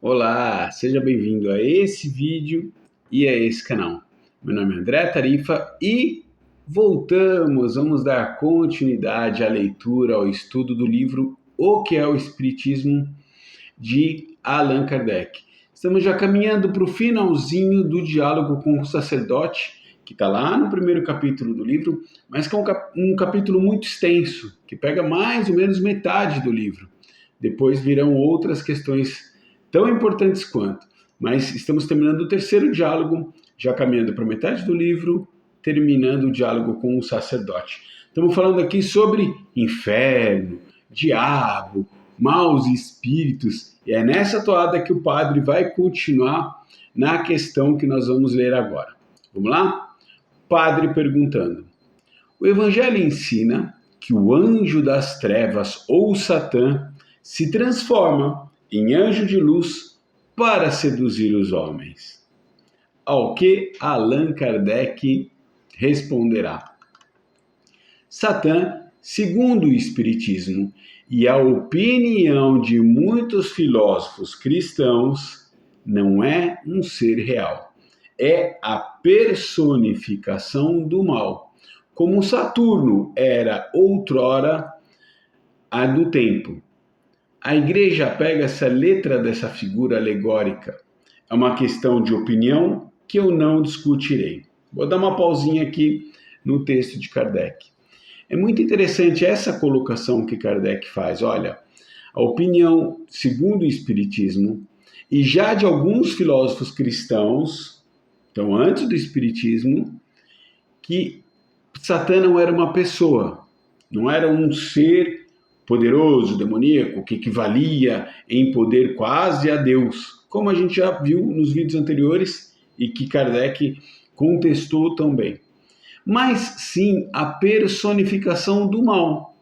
Olá, seja bem-vindo a esse vídeo e a esse canal. Meu nome é André Tarifa e vamos dar continuidade à leitura, ao estudo do livro O que é o Espiritismo, de Allan Kardec. Estamos já caminhando para o finalzinho do diálogo com o sacerdote, que está lá no primeiro capítulo do livro, mas que é um capítulo muito extenso, que pega mais ou menos metade do livro. Depois virão outras questões tão importantes quanto. Mas estamos terminando o terceiro diálogo, já caminhando para metade do livro, terminando o diálogo com o sacerdote. Estamos falando aqui sobre inferno, diabo, maus espíritos, e é nessa toada que o padre vai continuar na questão que nós vamos ler agora. Vamos lá? Padre perguntando: o Evangelho ensina que o anjo das trevas ou Satã se transforma em anjo de luz para seduzir os homens. Ao que Allan Kardec responderá: Satã, segundo o Espiritismo e a opinião de muitos filósofos cristãos, não é um ser real. É a personificação do mal, como Saturno era outrora a do tempo. A igreja pega essa letra dessa figura alegórica. É uma questão de opinião que eu não discutirei. Vou dar uma pausinha aqui no texto de Kardec. É muito interessante essa colocação que Kardec faz. Olha, a opinião segundo o Espiritismo e já de alguns filósofos cristãos, então antes do Espiritismo, que Satã não era uma pessoa, não era um ser poderoso, demoníaco, que equivalia em poder quase a Deus, como a gente já viu nos vídeos anteriores e que Kardec contestou também. Mas sim a personificação do mal.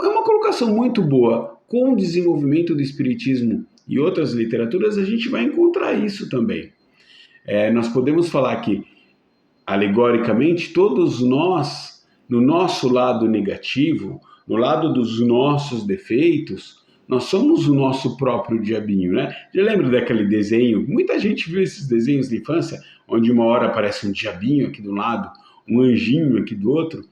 É uma colocação muito boa. Com o desenvolvimento do Espiritismo e outras literaturas, a gente vai encontrar isso também. Nós podemos falar que, alegoricamente, todos nós, no nosso lado negativo, no lado dos nossos defeitos, nós somos o nosso próprio diabinho, né? Já lembra daquele desenho? Muita gente viu esses desenhos de infância, onde uma hora aparece um diabinho aqui do lado, um anjinho aqui do outro,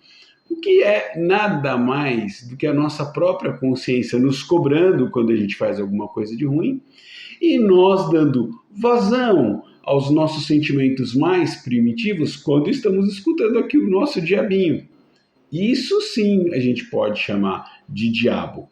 o que é nada mais do que a nossa própria consciência nos cobrando quando a gente faz alguma coisa de ruim e nós dando vazão aos nossos sentimentos mais primitivos quando estamos escutando aqui o nosso diabinho. Isso sim a gente pode chamar de diabo.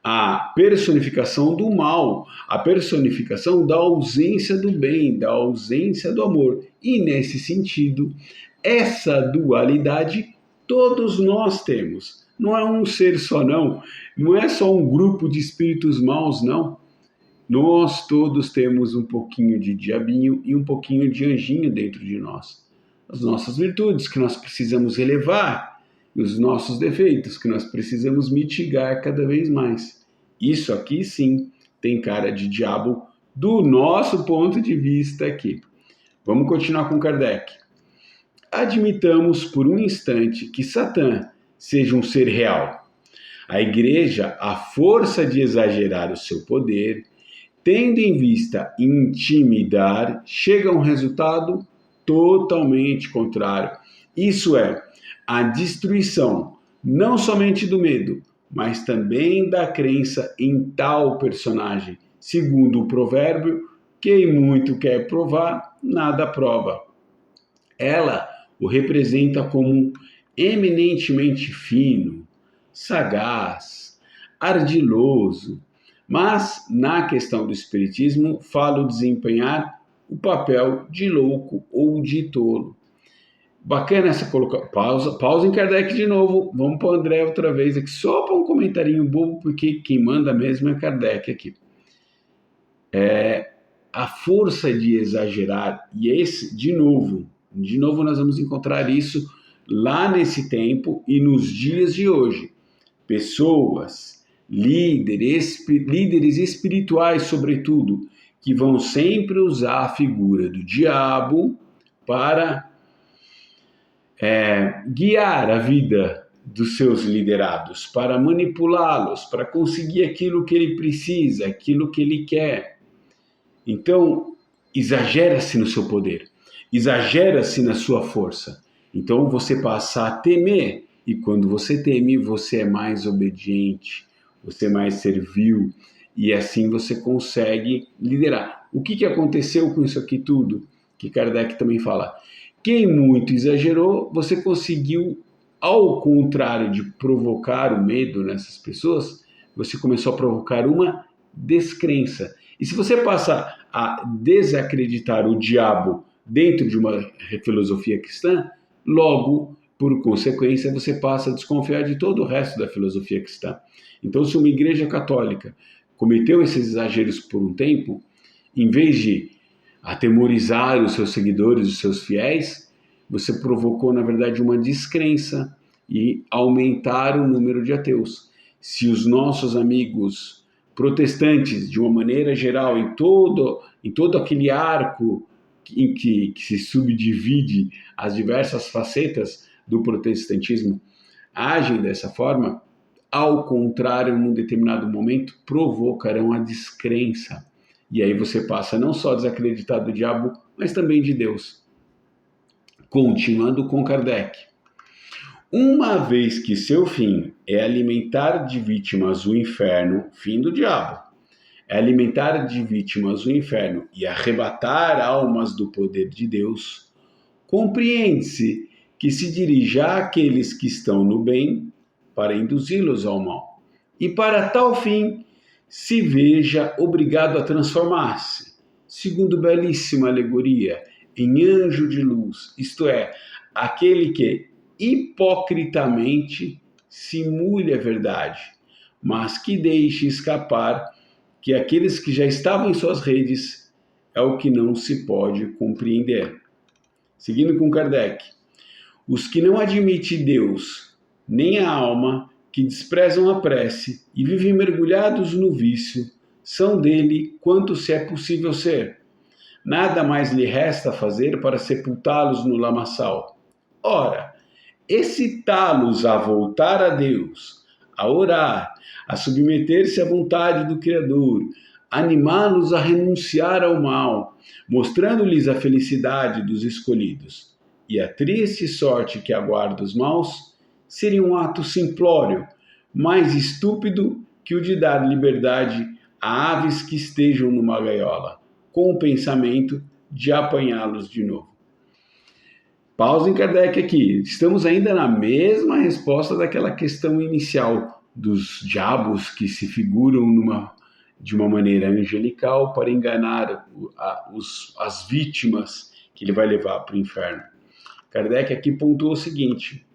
A personificação do mal, a personificação da ausência do bem, da ausência do amor. E nesse sentido, essa dualidade todos nós temos. Não é um ser só, não. Não é só um grupo de espíritos maus, não. Nós todos temos um pouquinho de diabinho e um pouquinho de anjinho dentro de nós. As nossas virtudes que nós precisamos elevar e os nossos defeitos que nós precisamos mitigar cada vez mais. Isso aqui sim tem cara de diabo do nosso ponto de vista aqui. Vamos continuar com Kardec. Admitamos por um instante que Satã seja um ser real. A igreja, à força de exagerar o seu poder, tendo em vista intimidar, chega a um resultado totalmente contrário. Isso é, a destruição não somente do medo, mas também da crença em tal personagem. Segundo o provérbio, quem muito quer provar, nada prova. Ela o representa como eminentemente fino, sagaz, ardiloso, mas na questão do espiritismo falo desempenhar o papel de louco ou de tolo. Bacana essa colocação. Pausa em Kardec de novo. Vamos para o André outra vez aqui, só para um comentarinho bobo, porque quem manda mesmo é Kardec aqui. A força de exagerar, e esse, de novo nós vamos encontrar isso lá nesse tempo e nos dias de hoje. Pessoas, líderes espirituais, sobretudo, que vão sempre usar a figura do diabo para guiar a vida dos seus liderados, para manipulá-los, para conseguir aquilo que ele precisa, aquilo que ele quer. Então, exagera-se no seu poder, exagera-se na sua força. Então, você passa a temer, e quando você teme, você é mais obediente, você é mais servil, e assim você consegue liderar. O que aconteceu com isso aqui tudo? Que Kardec também fala. Quem muito exagerou, você conseguiu, ao contrário de provocar o medo nessas pessoas, você começou a provocar uma descrença. E se você passa a desacreditar o diabo dentro de uma filosofia cristã, logo, por consequência, você passa a desconfiar de todo o resto da filosofia cristã. Então, se uma igreja católica cometeu esses exageros por um tempo, em vez de atemorizar os seus seguidores, os seus fiéis, você provocou, na verdade, uma descrença e aumentar o número de ateus. Se os nossos amigos protestantes, de uma maneira geral, em todo aquele arco em que se subdivide as diversas facetas do protestantismo, agem dessa forma, ao contrário, num determinado momento, provocarão a descrença. E aí você passa não só a desacreditar do diabo, mas também de Deus. Continuando com Kardec. Uma vez que seu fim é alimentar de vítimas o inferno, fim do diabo, é alimentar de vítimas o inferno e arrebatar almas do poder de Deus, compreende-se que se dirija àqueles que estão no bem para induzi-los ao mal. E para tal fim, se veja obrigado a transformar-se, segundo belíssima alegoria, em anjo de luz, isto é, aquele que hipocritamente simule a verdade, mas que deixe escapar que aqueles que já estavam em suas redes é o que não se pode compreender. Seguindo com Kardec, os que não admitem Deus nem a alma, que desprezam a prece e vivem mergulhados no vício, são dele quanto se é possível ser. Nada mais lhe resta fazer para sepultá-los no lamaçal. Ora, excitá-los a voltar a Deus, a orar, a submeter-se à vontade do Criador, animá-los a renunciar ao mal, mostrando-lhes a felicidade dos escolhidos e a triste sorte que aguarda os maus, seria um ato simplório, mais estúpido que o de dar liberdade a aves que estejam numa gaiola, com o pensamento de apanhá-los de novo. Pausa em Kardec aqui. Estamos ainda na mesma resposta daquela questão inicial dos diabos que se figuram de uma maneira angelical para enganar as vítimas que ele vai levar para o inferno. Kardec aqui pontuou o seguinte: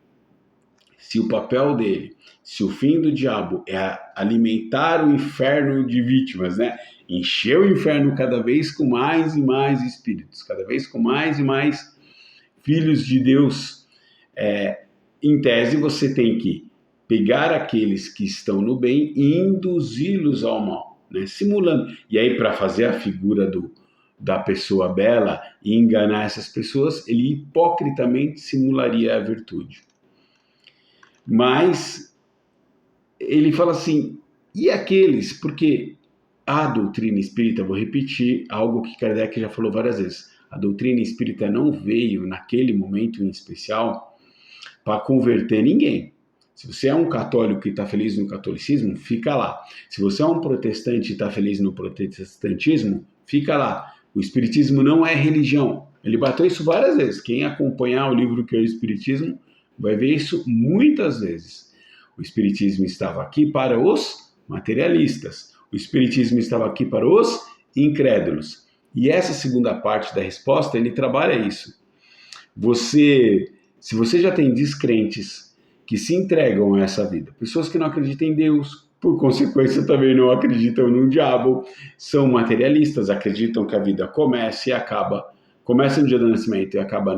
se o papel dele, se o fim do diabo é alimentar o inferno de vítimas, né? Encher o inferno cada vez com mais e mais espíritos, cada vez com mais e mais filhos de Deus, em tese você tem que pegar aqueles que estão no bem e induzi-los ao mal, né? Simulando. E aí, para fazer a figura da pessoa bela e enganar essas pessoas, ele hipocritamente simularia a virtude. Mas ele fala assim, e aqueles, porque a doutrina espírita, vou repetir algo que Kardec já falou várias vezes, a doutrina espírita não veio naquele momento em especial para converter ninguém. Se você é um católico e está feliz no catolicismo, fica lá. Se você é um protestante e está feliz no protestantismo, fica lá. O espiritismo não é religião. Ele bateu isso várias vezes. Quem acompanhar o livro que é o Espiritismo vai ver isso muitas vezes. O espiritismo estava aqui para os materialistas. O espiritismo estava aqui para os incrédulos. E essa segunda parte da resposta, ele trabalha isso. Se você já tem descrentes que se entregam a essa vida, pessoas que não acreditam em Deus, por consequência também não acreditam no diabo, são materialistas, acreditam que a vida começa e acaba, começa no dia do nascimento e acaba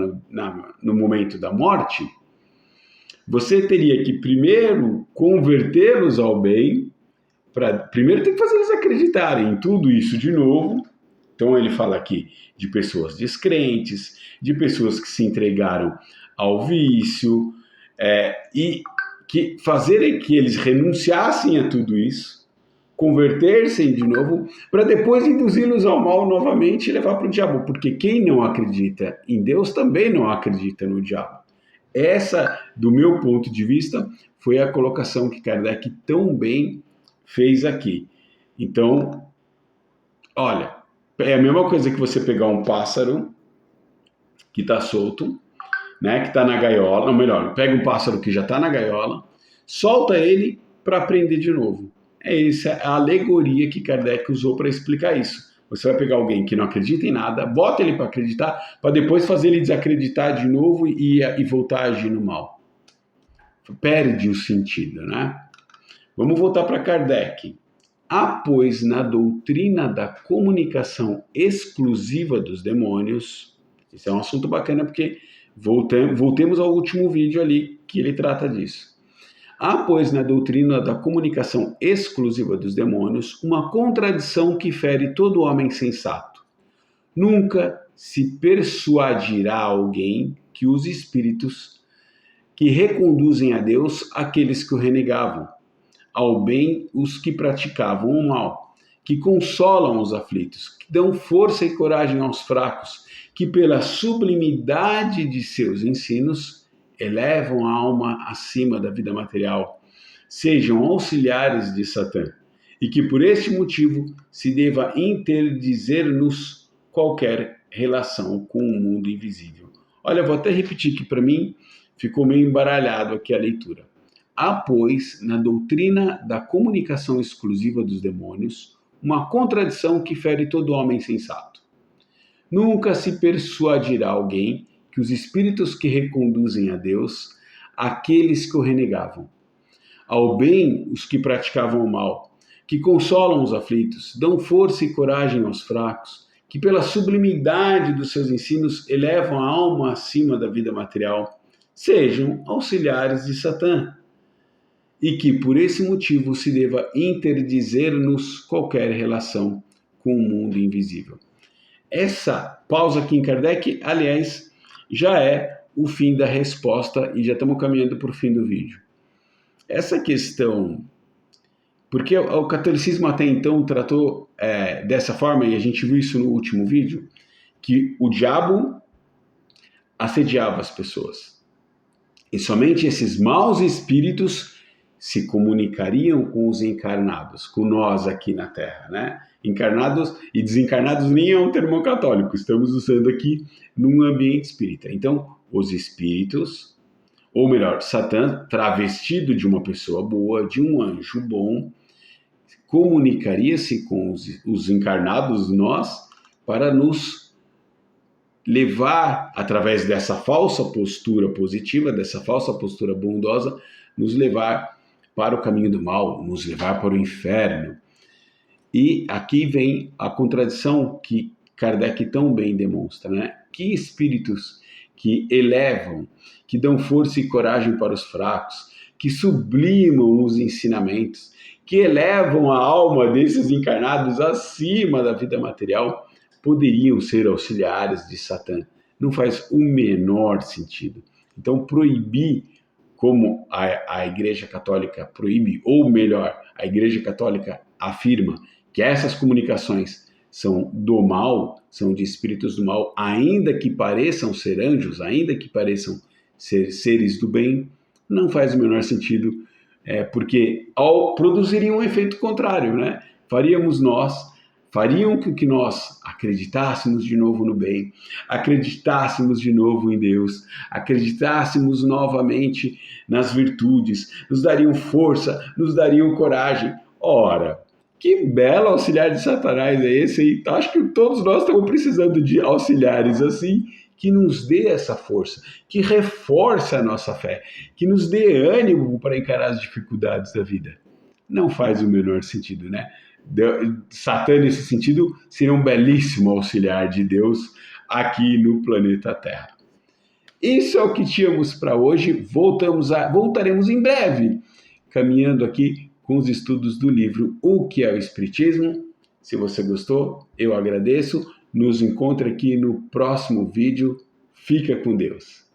no momento da morte, você teria que primeiro convertê-los ao bem, primeiro tem que fazer eles acreditarem em tudo isso de novo. Então ele fala aqui de pessoas descrentes, de pessoas que se entregaram ao vício, e que fazerem que eles renunciassem a tudo isso, converter-se de novo, para depois induzi-los ao mal novamente e levar para o diabo, porque quem não acredita em Deus também não acredita no diabo. Essa, do meu ponto de vista, foi a colocação que Kardec tão bem fez aqui. Então, olha, é a mesma coisa que você pegar um pássaro que está solto, né, que está na gaiola, ou melhor, pega um pássaro que já está na gaiola, solta ele para prender de novo. É essa a alegoria que Kardec usou para explicar isso. Você vai pegar alguém que não acredita em nada, bota ele para acreditar, para depois fazer ele desacreditar de novo e voltar a agir no mal. Perde o sentido, né? Vamos voltar para Kardec. Há, pois, na doutrina da comunicação exclusiva dos demônios, isso é um assunto bacana porque voltemos ao último vídeo ali que ele trata disso. Há, pois, na doutrina da comunicação exclusiva dos demônios, uma contradição que fere todo homem sensato. Nunca se persuadirá alguém que os espíritos que reconduzem a Deus aqueles que o renegavam, ao bem os que praticavam o mal, que consolam os aflitos, que dão força e coragem aos fracos, que pela sublimidade de seus ensinos elevam a alma acima da vida material, sejam auxiliares de Satã, e que por este motivo se deva interdizer-nos qualquer relação com o mundo invisível. Olha, vou até repetir que para mim ficou meio embaralhado aqui a leitura. Há, pois, na doutrina da comunicação exclusiva dos demônios, uma contradição que fere todo homem sensato. Nunca se persuadirá alguém que os espíritos que reconduzem a Deus, aqueles que o renegavam, ao bem os que praticavam o mal, que consolam os aflitos, dão força e coragem aos fracos, que pela sublimidade dos seus ensinos elevam a alma acima da vida material, sejam auxiliares de Satã, e que por esse motivo se deva interdizer-nos qualquer relação com o mundo invisível. Essa pausa aqui em Kardec, aliás, já é o fim da resposta e já estamos caminhando para o fim do vídeo. Essa questão, porque o catolicismo até então tratou dessa forma, e a gente viu isso no último vídeo, que o diabo assediava as pessoas. E somente esses maus espíritos se comunicariam com os encarnados, com nós aqui na Terra, né? Encarnados e desencarnados nem é um termo católico, estamos usando aqui num ambiente espírita. Então, os espíritos, ou melhor, Satã, travestido de uma pessoa boa, de um anjo bom, comunicaria-se com os encarnados, nós, para nos levar, através dessa falsa postura positiva, dessa falsa postura bondosa, nos levar para o caminho do mal, nos levar para o inferno. E aqui vem a contradição que Kardec tão bem demonstra, né? Que espíritos que elevam, que dão força e coragem para os fracos, que sublimam os ensinamentos, que elevam a alma desses encarnados acima da vida material, poderiam ser auxiliares de Satã. Não faz o menor sentido. Então, proibir, como a Igreja Católica proíbe, ou melhor, a Igreja Católica afirma que essas comunicações são do mal, são de espíritos do mal, ainda que pareçam ser anjos, ainda que pareçam ser seres do bem, não faz o menor sentido, porque produziria um efeito contrário, né? Fariam com que nós acreditássemos de novo no bem, acreditássemos de novo em Deus, acreditássemos novamente nas virtudes, nos dariam força, nos dariam coragem. Ora, que belo auxiliar de Satanás é esse aí? Acho que todos nós estamos precisando de auxiliares assim, que nos dê essa força, que reforce a nossa fé, que nos dê ânimo para encarar as dificuldades da vida. Não faz o menor sentido, né? Satã, nesse sentido, seria um belíssimo auxiliar de Deus aqui no planeta Terra. Isso é o que tínhamos para hoje. Voltaremos em breve, caminhando aqui com os estudos do livro O que é o Espiritismo. Se você gostou, eu agradeço. Nos encontra aqui no próximo vídeo. Fica com Deus.